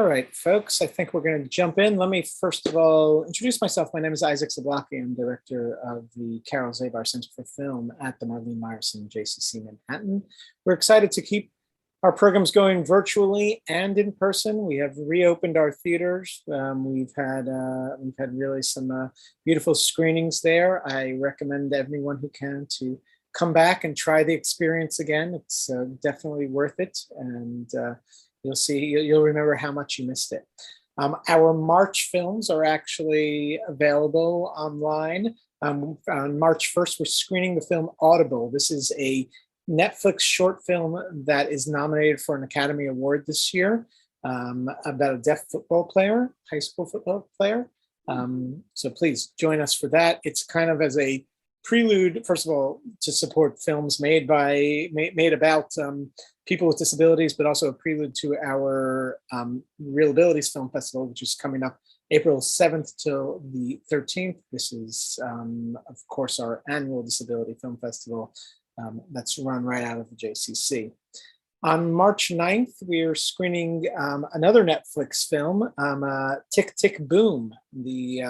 All right, folks, I think we're going to jump in. Let me first of all introduce myself. My name is Isaac Zablocki. I'm director of the Carole Zabar Center for Film at the Marlene Meyerson JCC Manhattan. We're excited to keep our programs going virtually and in person. We have reopened our theaters. We've had really some beautiful screenings there. I recommend everyone who can to come back and try the experience again. It's definitely worth it, and you'll remember how much you missed it. Our March films are actually available online. On March 1st, we're screening the film Audible. This is a Netflix short film that is nominated for an Academy Award this year, about a deaf football player, high school football player. So please join us for that. It's kind of as a prelude, first of all, to support films made about people with disabilities, but also a prelude to our ReelAbilities Film Festival, which is coming up April 7th till the 13th. This is, of course, our annual Disability Film Festival that's run right out of the JCC. On March 9th, we are screening another Netflix film, Tick, Tick, Boom, the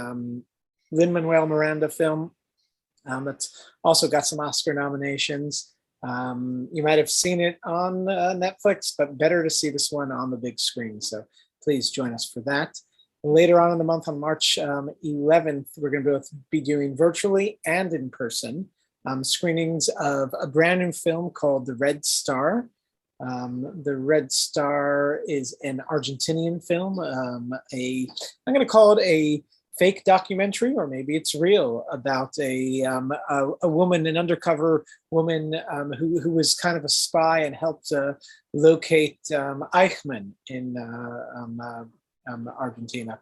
Lin-Manuel Miranda film. That's also got some Oscar nominations. You might have seen it on Netflix, but better to see this one on the big screen. So please join us for that. Later on in the month, on March 11th, we're going to be doing virtually and in person screenings of a brand new film called The Red Star. The Red Star is an Argentinian film. I'm going to call it a fake documentary, or maybe it's real, about a woman, an undercover woman who was kind of a spy and helped locate Eichmann in Argentina.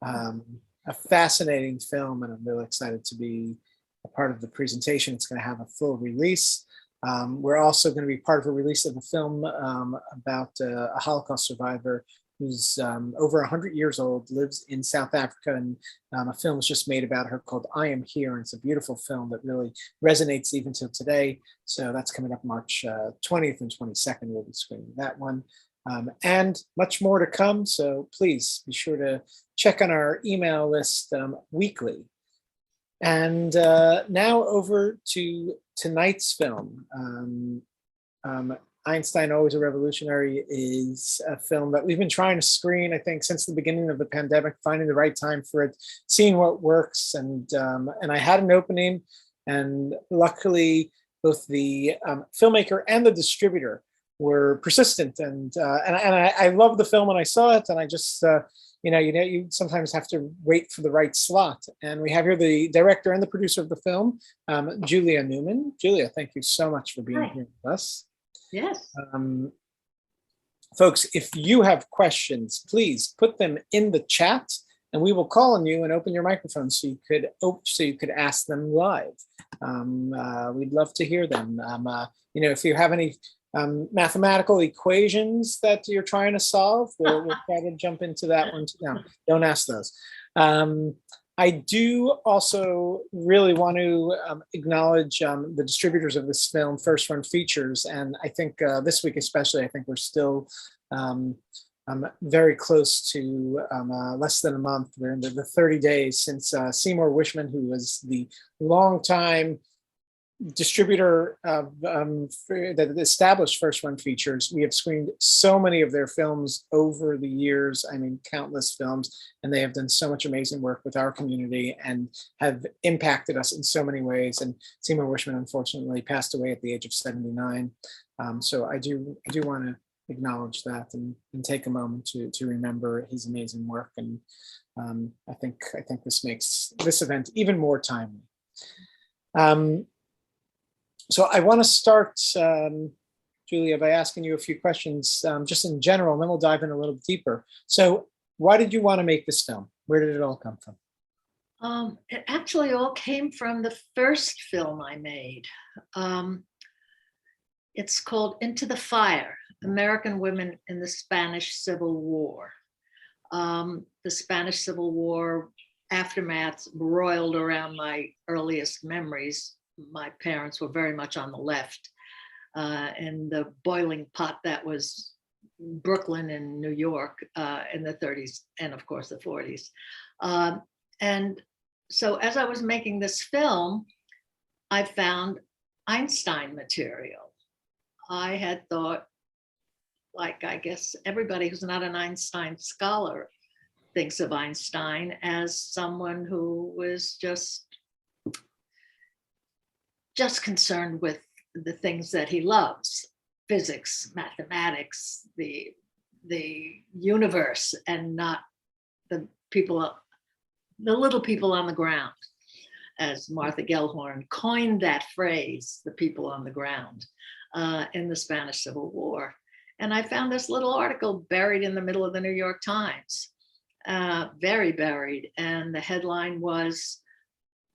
A fascinating film, and I'm really excited to be a part of the presentation. It's going to have a full release. We're also going to be part of a release of a film about a Holocaust survivor who's over 100 years old, lives in South Africa, and a film was just made about her called I Am Here, and it's a beautiful film that really resonates even till today. So that's coming up March 20th and 22nd. We'll be screening that one. And much more to come, so please be sure to check on our email list weekly. And now over to tonight's film. Einstein, Always a Revolutionary is a film that we've been trying to screen, I think, since the beginning of the pandemic, finding the right time for it, seeing what works. And I had an opening, and luckily both the filmmaker and the distributor were persistent. And I loved the film when I saw it, and I just, you sometimes have to wait for the right slot. And we have here the director and the producer of the film, Julia Newman. Julia, thank you so much for being here with us. Yes. Folks, if you have questions, please put them in the chat, and we will call on you and open your microphone so you could ask them live. We'd love to hear them. If you have any mathematical equations that you're trying to solve, we'll try to jump into that one too. No, don't ask those. I do also really want to acknowledge the distributors of this film, First Run Features, and I think this week especially, I think we're still very close to less than a month. We're into the 30 days since Seymour Wishman, who was the longtime distributor that established First Run Features. We have screened so many of their films over the years. I mean, countless films, and they have done so much amazing work with our community and have impacted us in so many ways. And Seymour Wishman, unfortunately, passed away at the age of 79. So I do want to acknowledge that and take a moment to remember his amazing work. And I think this makes this event even more timely. So I want to start, Julia, by asking you a few questions just in general, and then we'll dive in a little deeper. So why did you want to make this film? Where did it all come from? It actually all came from the first film I made. It's called Into the Fire, American Women in the Spanish Civil War. The Spanish Civil War aftermath roiled around my earliest memories. My parents were very much on the left, and the boiling pot that was Brooklyn and New York in the 30s and of course the 40s. And so as I was making this film, I found Einstein material. I had thought, like I guess everybody who's not an Einstein scholar thinks of Einstein as someone who was just concerned with the things that he loves, physics, mathematics, the universe, and not the little people on the ground, as Martha Gellhorn coined that phrase, the people on the ground, in the Spanish Civil War. And I found this little article buried in the middle of the New York Times, very buried. And the headline was,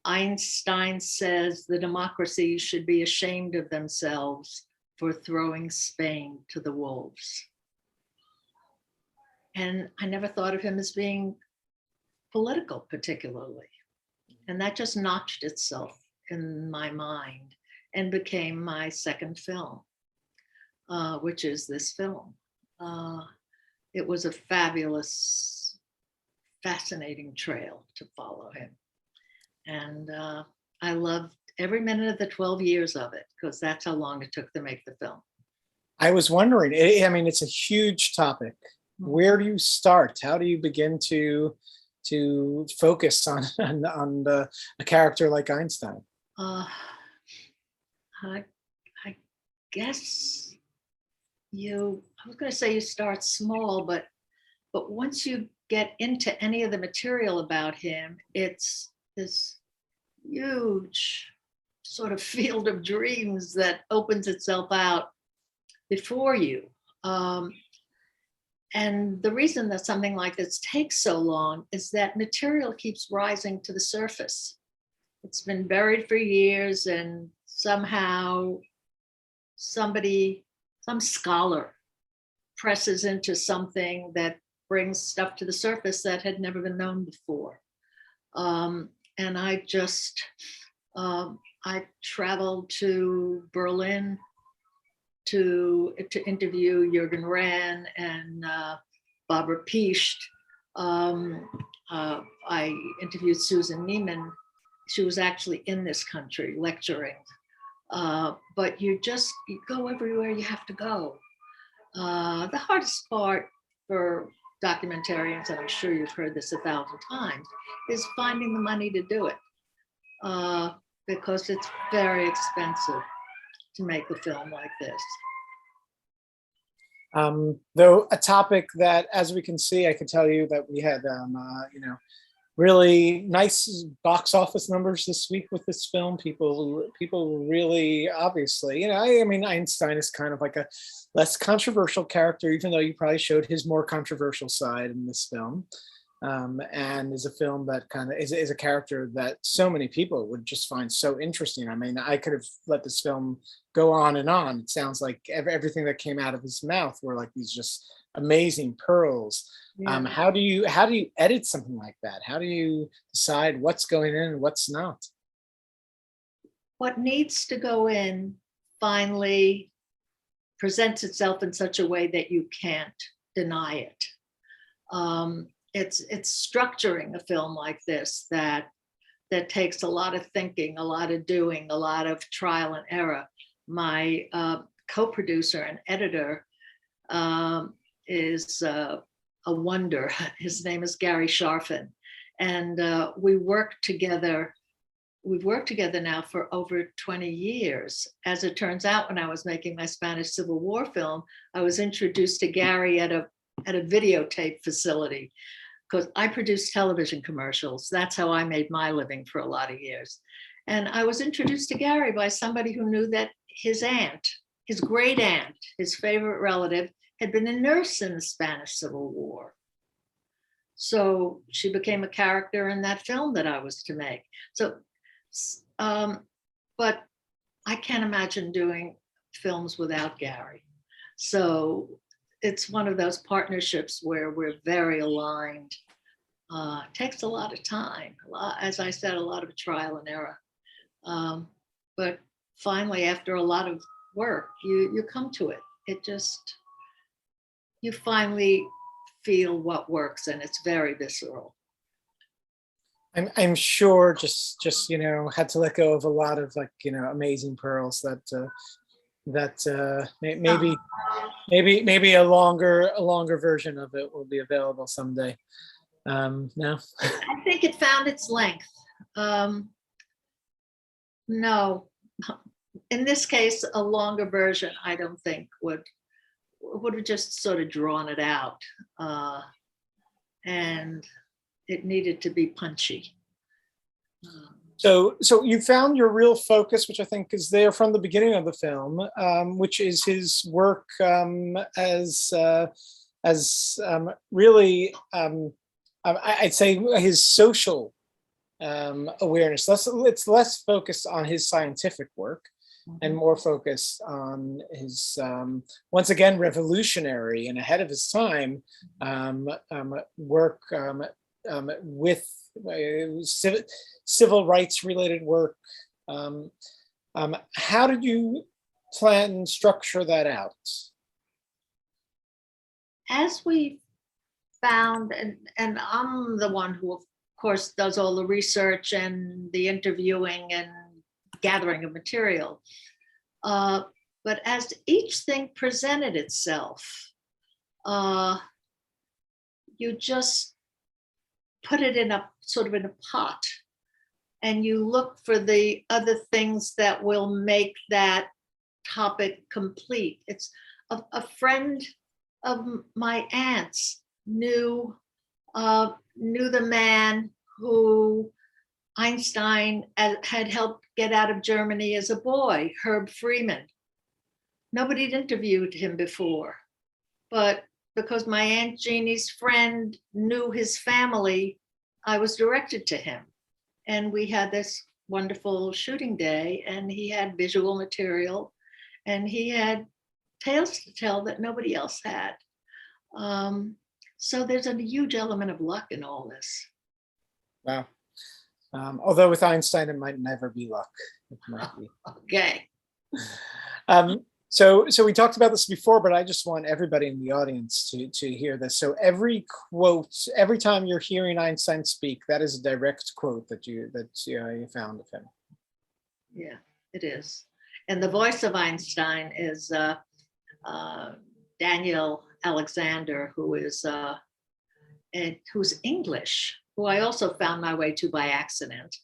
Einstein says the democracy should be ashamed of themselves for throwing Spain to the wolves. And I never thought of him as being political particularly. And that just notched itself in my mind and became my second film, which is this film. It was a fabulous, fascinating trail to follow him. And I loved every minute of the 12 years of it, because that's how long it took to make the film. I was wondering, I mean, it's a huge topic. Where do you start? How do you begin to focus on a character like Einstein? I guess I was going to say you start small, but once you get into any of the material about him, it's this huge sort of field of dreams that opens itself out before you. And the reason that something like this takes so long is that material keeps rising to the surface. It's been buried for years, and somehow some scholar presses into something that brings stuff to the surface that had never been known before. And I traveled to Berlin to interview Jürgen Rehn and Barbara Piest. I interviewed Susan Neiman. She was actually in this country lecturing. But you go everywhere you have to go. The hardest part for documentarians, and I'm sure you've heard this 1,000 times, is finding the money to do it. Because it's very expensive to make a film like this. Though a topic that, as we can see, I can tell you that we had, really nice box office numbers this week with this film. People really, obviously, I mean, Einstein is kind of like a less controversial character, even though you probably showed his more controversial side in this film. And is a film that kind of is a character that so many people would just find so interesting. I mean, I could have let this film go on and on. It sounds like everything that came out of his mouth were like these just amazing pearls. Yeah. How do you edit something like that? How do you decide what's going in and what's not? What needs to go in finally presents itself in such a way that you can't deny it. It's structuring a film like this that takes a lot of thinking, a lot of doing, a lot of trial and error. My co-producer and editor is a wonder. His name is Gary Sharfin, and we work together. We've worked together now for over 20 years. As it turns out, when I was making my Spanish Civil War film, I was introduced to Gary at a videotape facility, because I produced television commercials. That's how I made my living for a lot of years. And I was introduced to Gary by somebody who knew that his aunt, his great aunt, his favorite relative, had been a nurse in the Spanish Civil War. So she became a character in that film that I was to make. So, but I can't imagine doing films without Gary. So it's one of those partnerships where we're very aligned. Takes a lot of time, as I said, a lot of trial and error. But finally, after a lot of work, you come to it. you finally feel what works, and it's very visceral. I'm sure just had to let go of a lot of amazing pearls that maybe a longer version of it will be available someday. No. I think it found its length. No, in this case, a longer version, I don't think would have just sort of drawn it out, and it needed to be punchy. So you found your real focus, which I think is there from the beginning of the film, which is his work as really, I'd say his social awareness. It's less focused on his scientific work and more focused on his, once again, revolutionary and ahead of his time work with civil rights related work. How did you plan and structure that out? As we found, and I'm the one who, of course, does all the research and the interviewing and gathering of material. But as each thing presented itself, you just put it in a sort of in a pot, and you look for the other things that will make that topic complete. It's a friend of my aunt's knew the man who Einstein had helped get out of Germany as a boy, Herb Freeman. Nobody had interviewed him before, but because my Aunt Jeannie's friend knew his family, I was directed to him. And we had this wonderful shooting day, and he had visual material, and he had tales to tell that nobody else had. So there's a huge element of luck in all this. Wow. Although with Einstein, it might never be luck. It might be. Okay. So we talked about this before, but I just want everybody in the audience to hear this. So every quote, every time you're hearing Einstein speak, that is a direct quote that you found of him. Yeah, it is. And the voice of Einstein is Daniel Alexander, who's English, who I also found my way to by accident,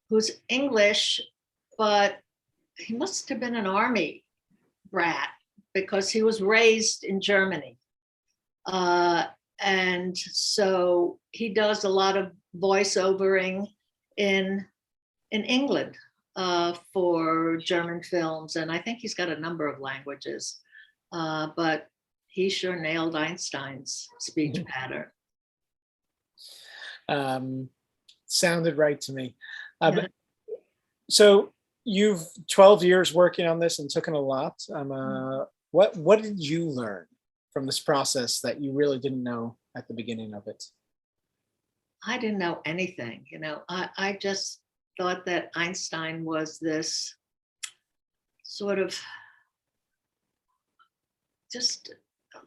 who's English, but he must have been an army brat because he was raised in Germany. And so he does a lot of voiceovering in England for German films. And I think he's got a number of languages, but he sure nailed Einstein's speech pattern. Sounded right to me. Yeah. So you've 12 years working on this and took in a lot. What did you learn from this process that you really didn't know at the beginning of it? I didn't know anything. I just thought that Einstein was this sort of just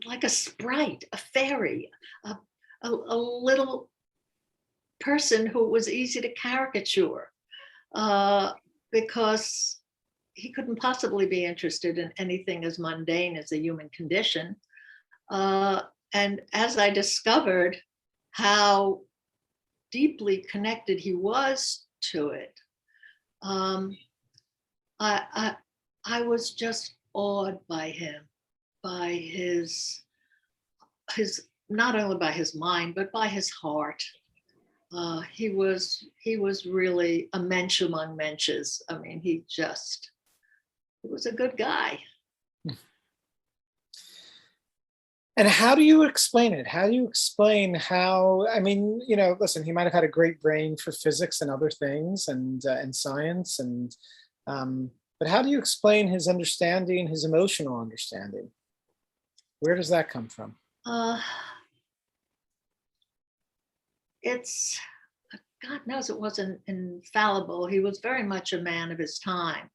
like a sprite, a fairy, a little person who was easy to caricature, because he couldn't possibly be interested in anything as mundane as the human condition. And as I discovered how deeply connected he was to it, I was just awed by him, by his not only by his mind, but by his heart. He was really a mensch among mensches. I mean, he was a good guy. And how do you explain it? How do you explain how, I mean, listen, he might have had a great brain for physics and other things and science, but how do you explain his understanding, his emotional understanding? Where does that come from? It's, God knows it wasn't infallible. He was very much a man of his time.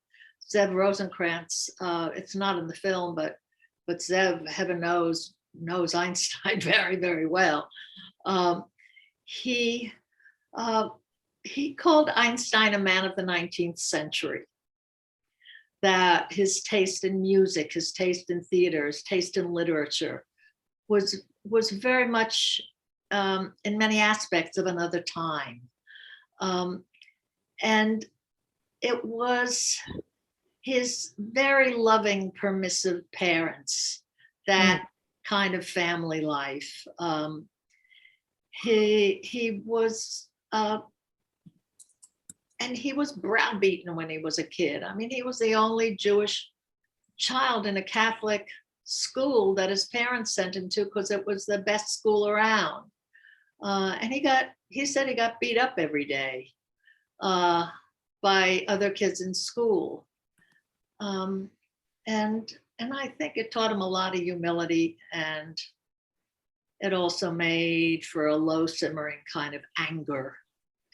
Zev Rosencrantz, it's not in the film, but but Zev, heaven knows Einstein very, very well. He called Einstein a man of the 19th century, that his taste in music, his taste in theater, his taste in literature was very much in many aspects of another time. And it was his very loving, permissive parents, that kind of family life. He was, and he was browbeaten when he was a kid. I mean, he was the only Jewish child in a Catholic school that his parents sent him to because it was the best school around. And he said he got beat up every day by other kids in school. And I think it taught him a lot of humility, and it also made for a low simmering kind of anger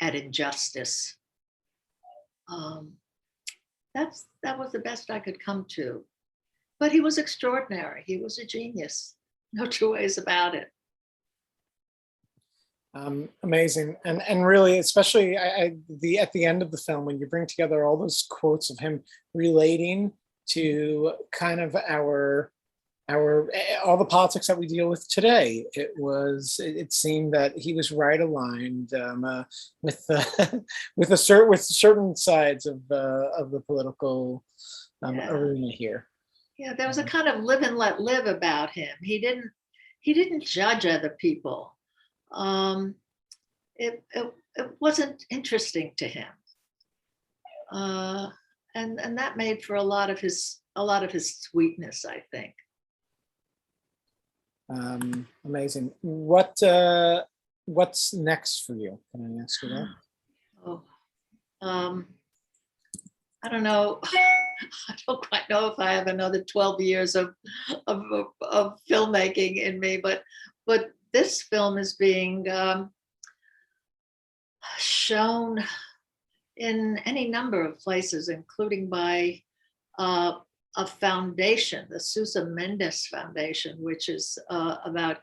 at injustice. That was the best I could come to. But he was extraordinary. He was a genius. No two ways about it. Amazing. And really, especially at the end of the film, when you bring together all those quotes of him relating to kind of our all the politics that we deal with today, it seemed that he was right aligned with with certain sides of the political arena here. Yeah, there was a kind of live and let live about him. He didn't judge other people. It wasn't interesting to him, and that made for a lot of his sweetness, I think. Amazing. What's next for you? Can I ask you that? Oh, I don't know. I don't quite know if I have another 12 years of filmmaking in me, but this film is being shown in any number of places, including by a foundation, the Sousa Mendes Foundation, which is about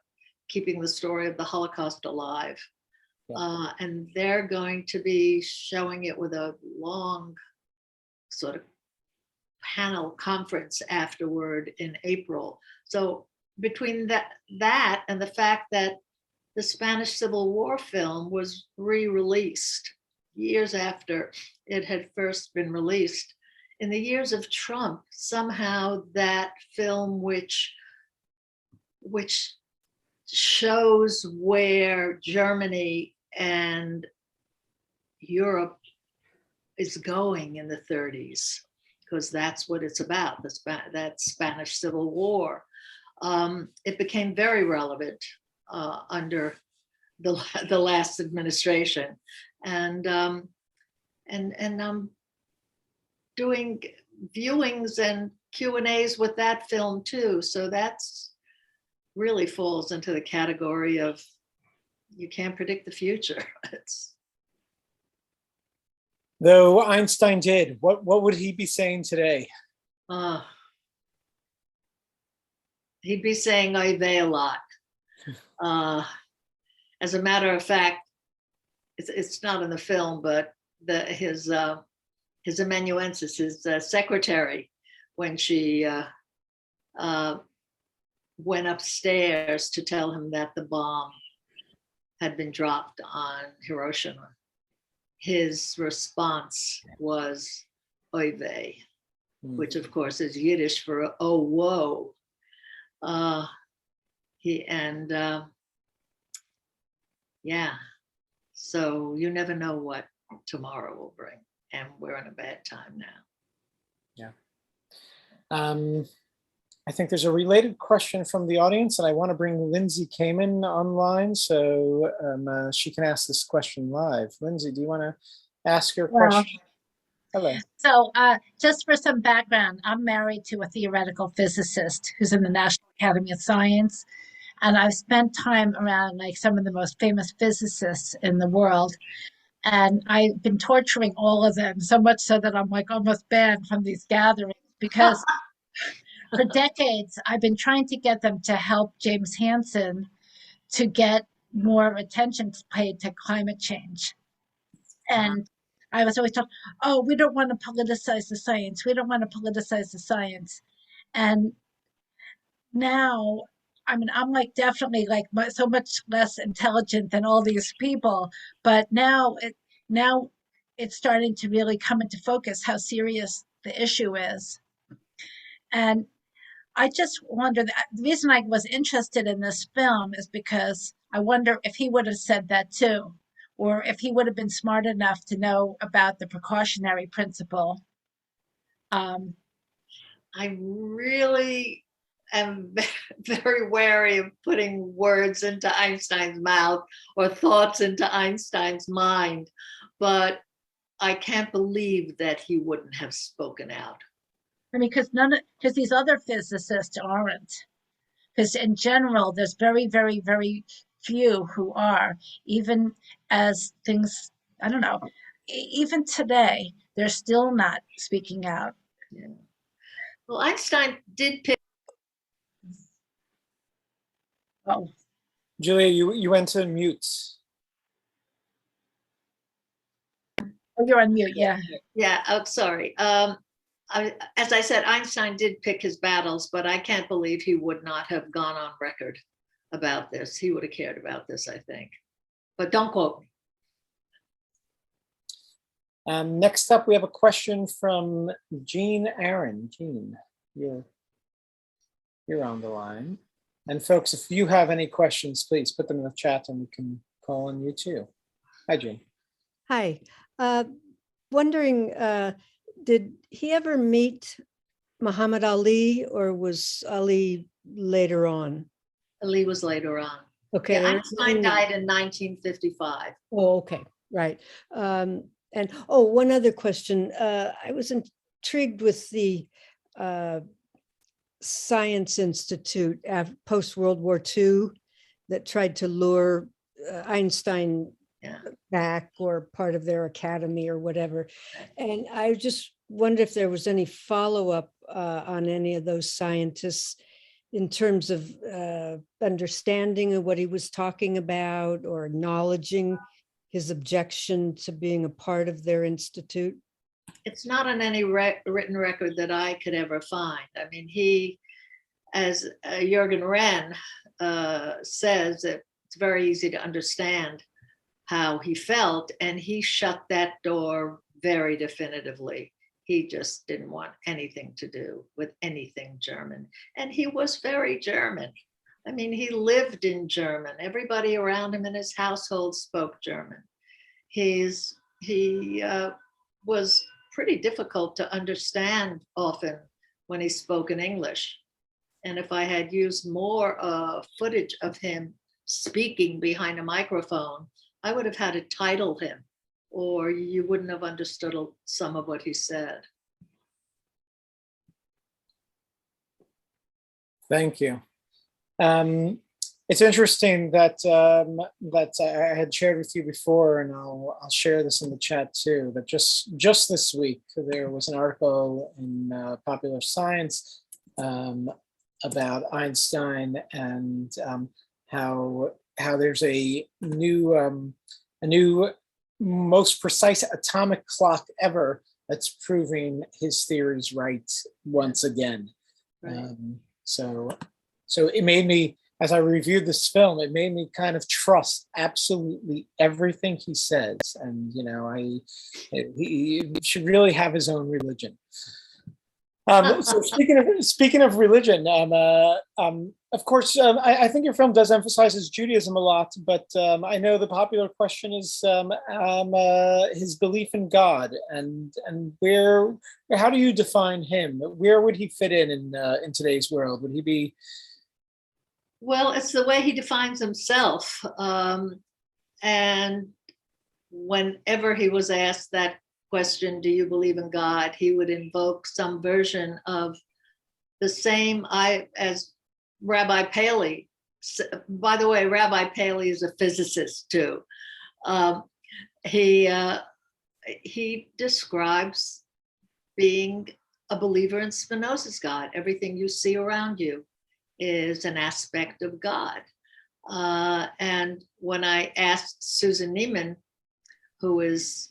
keeping the story of the Holocaust alive. Yeah. And they're going to be showing it with a long sort of panel conference afterward in April. So between that and the fact that the Spanish Civil War film was re-released years after it had first been released, in the years of Trump, somehow that film, which shows where Germany and Europe is going in the 30s, because that's what it's about, that Spanish Civil War. It became very relevant under the last administration, and I'm doing viewings and Q&As with that film too. So that's really falls into the category of you can't predict the future. Though Einstein did, what would he be saying today? He'd be saying "oy vey" a lot. As a matter of fact, it's not in the film, but his amanuensis, his secretary, when she went upstairs to tell him that the bomb had been dropped on Hiroshima, his response was "oy vey," which of course is Yiddish for "oh whoa." Yeah, so you never know what tomorrow will bring, and we're in a bad time now. Yeah. I think there's a related question from the audience, and I want to bring Lindsay Kamen online so she can ask this question live. Lindsay, do you want to ask your question? Hello. So just for some background, I'm married to a theoretical physicist who's in the National Academy of Science. And I've spent time around like some of the most famous physicists in the world. And I've been torturing all of them, so much so that I'm like almost banned from these gatherings, because For decades, I've been trying to get them to help James Hansen to get more attention paid to climate change. And I was always told, oh, we don't want to politicize the science. We don't want to politicize the science. And now, I mean, I'm like definitely like so much less intelligent than all these people, but now it's starting to really come into focus how serious the issue is. And I just wonder that the reason I was interested in this film is because I wonder if he would have said that too, or if he would have been smart enough to know about the precautionary principle. I really am very wary of putting words into Einstein's mouth or thoughts into Einstein's mind, but I can't believe that he wouldn't have spoken out. I mean, because these other physicists aren't. Because in general, there's very, very, very few who are, even as things, I don't know, even today, they're still not speaking out. Yeah. Well, Einstein did pick. Oh, Julia, you went to mute. oh, you're on mute, yeah. Yeah, oh, sorry. As I said, Einstein did pick his battles, but I can't believe he would not have gone on record about this. He would have cared about this, I think. But don't quote me. Next up, we have a question from Jean Aaron. Jean, you're on the line. And folks, if you have any questions, please put them in the chat and we can call on you too. Hi, Jean. Hi. Wondering, did he ever meet Muhammad Ali, or was Ali later on? Ali was later on. Okay. Yeah, Einstein died in 1955. Oh, okay. Right. And one other question. I was intrigued with the Science Institute post-World War II that tried to lure Einstein back, or part of their academy or whatever. And I just wondered if there was any follow-up on any of those scientists in terms of understanding of what he was talking about, or acknowledging his objection to being a part of their institute. It's not on any written record that I could ever find. I mean, he, as Jürgen Wren says, it's very easy to understand how he felt, and he shut that door very definitively. He just didn't want anything to do with anything German. And he was very German. I mean, he lived in German. Everybody around him in his household spoke German. He was pretty difficult to understand often when he spoke in English. And if I had used more footage of him speaking behind a microphone, I would have had to title him, or you wouldn't have understood some of what he said. Thank you. It's interesting that I had shared with you before, and I'll share this in the chat too, that just this week, there was an article in Popular Science about Einstein, and how there's a new most precise atomic clock ever that's proving his theories right once again. Right. So it made me, as I reviewed this film, it made me kind of trust absolutely everything he says, and he should really have his own religion. So speaking of religion, of course, I think your film does emphasize Judaism a lot, but I know the popular question is his belief in God, and how do you define him? Where would he fit in today's world? Would he be? Well, it's the way he defines himself, and whenever he was asked that question, do you believe in God, he would invoke some version of the same as Rabbi Paley. By the way, Rabbi Paley is a physicist too. He describes being a believer in Spinoza's God. Everything you see around you is an aspect of God. And when I asked Susan Neiman, who is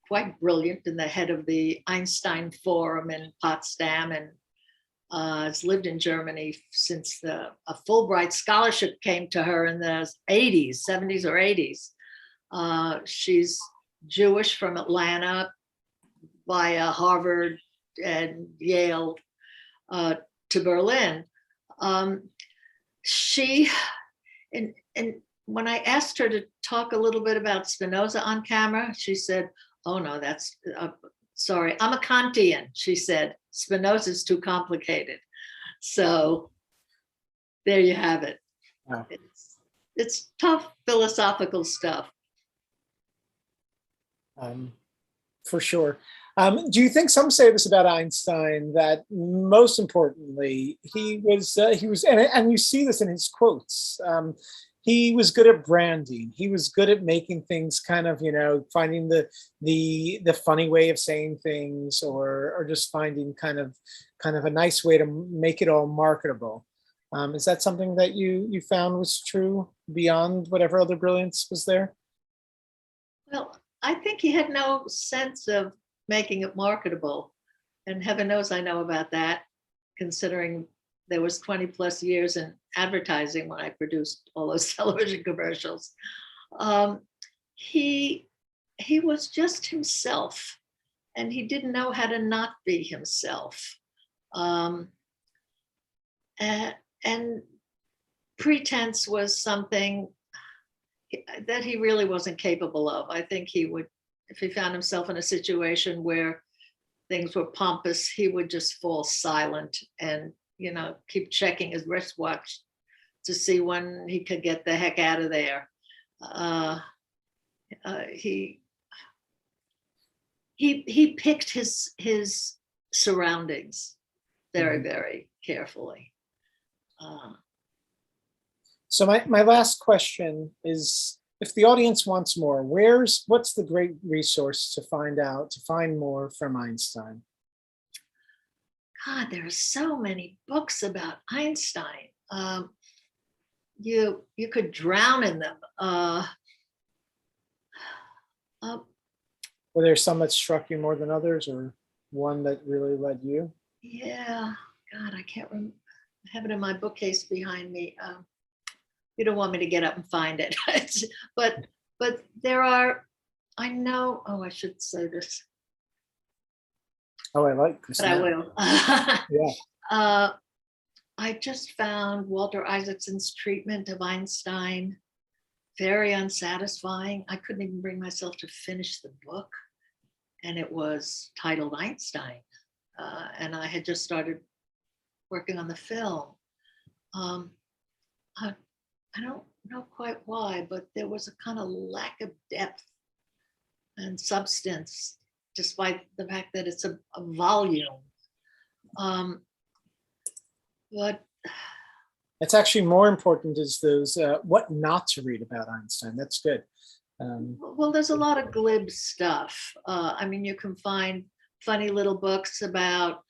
quite brilliant and the head of the Einstein Forum in Potsdam and has lived in Germany since a Fulbright scholarship came to her in the 80s, 70s or 80s. She's Jewish from Atlanta via Harvard and Yale to Berlin. And when I asked her to talk a little bit about Spinoza on camera, she said, "Oh no, that's sorry, I'm a Kantian." She said, "Spinoza's too complicated." So there you have it. Wow. It's tough philosophical stuff. For sure. Do you think some say this about Einstein, that most importantly, he was, and you see this in his quotes, he was good at branding. He was good at making things kind of, finding the funny way of saying things, or just finding kind of a nice way to make it all marketable. Is that something that you found was true beyond whatever other brilliance was there? Well, I think he had no sense of making it marketable. And heaven knows I know about that, considering there was 20 plus years in advertising when I produced all those television commercials. He was just himself, and he didn't know how to not be himself. And pretense was something that he really wasn't capable of. I think he would, if he found himself in a situation where things were pompous, he would just fall silent and, keep checking his wristwatch to see when he could get the heck out of there. He picked his surroundings very, very carefully. So my last question is, if the audience wants more, what's the great resource to find more from Einstein? God, there are so many books about Einstein. You could drown in them. Were there some that struck you more than others, or one that really led you? Yeah, God, I can't remember. I have it in my bookcase behind me. You don't want me to get up and find it. but there are, I know, I should say this. Oh, I like this. But I will. Yeah. I just found Walter Isaacson's treatment of Einstein very unsatisfying. I couldn't even bring myself to finish the book. And it was titled Einstein. And I had just started working on the film. I don't know quite why, but there was a kind of lack of depth and substance, despite the fact that it's a volume. But it's actually more important is those what not to read about Einstein. That's good. Well, there's a lot of glib stuff. You can find funny little books about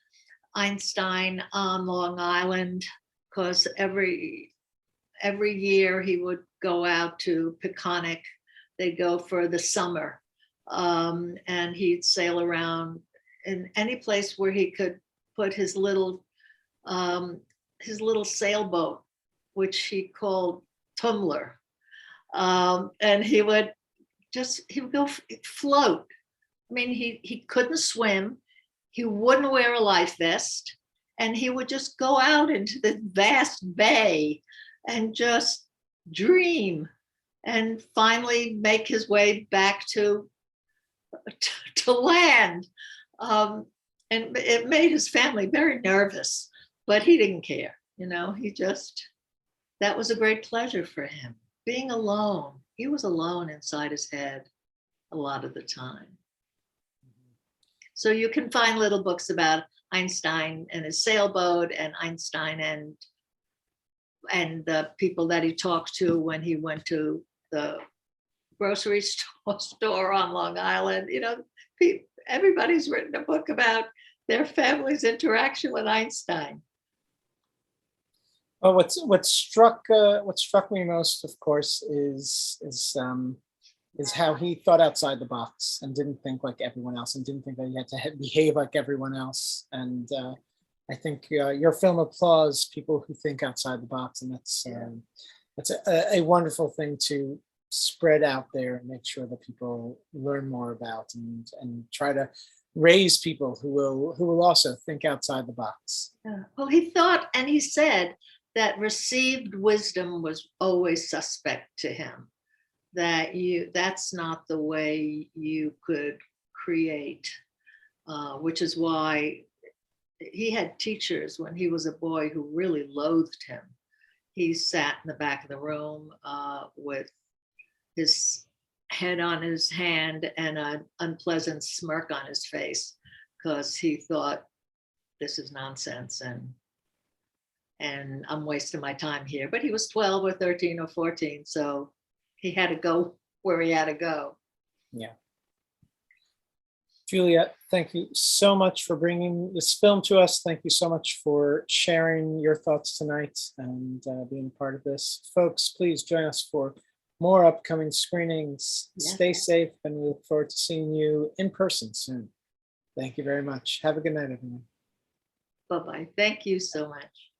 Einstein on Long Island, because every year he would go out to Peconic. They'd go for the summer, and he'd sail around in any place where he could put his little sailboat, which he called Tumbler, and he would go float. He couldn't swim. He wouldn't wear a life vest, and he would just go out into the vast bay and just dream, and finally make his way back to land. And it made his family very nervous, but he didn't care. That was a great pleasure for him. Being alone, he was alone inside his head a lot of the time. So you can find little books about Einstein and his sailboat, and Einstein and the people that he talked to when he went to the grocery store on Long Island. Everybody's written a book about their family's interaction with Einstein. Well, what struck me most, of course, is how he thought outside the box and didn't think like everyone else, and didn't think that he had to behave like everyone else. And I think your film applauds people who think outside the box, and that's a wonderful thing to spread out there and make sure that people learn more about, and try to raise people who will also think outside the box. Yeah. Well, he thought, and he said that received wisdom was always suspect to him, that's not the way you could create, which is why he had teachers when he was a boy who really loathed him. He sat in the back of the room with his head on his hand and an unpleasant smirk on his face, because he thought, this is nonsense and I'm wasting my time here. But he was 12 or 13 or 14, so he had to go where he had to go. Yeah. Julia, thank you so much for bringing this film to us. Thank you so much for sharing your thoughts tonight and being part of this. Folks, please join us for more upcoming screenings. Yes. Stay safe, and we look forward to seeing you in person soon. Thank you very much. Have a good night, everyone. Bye-bye. Thank you so much.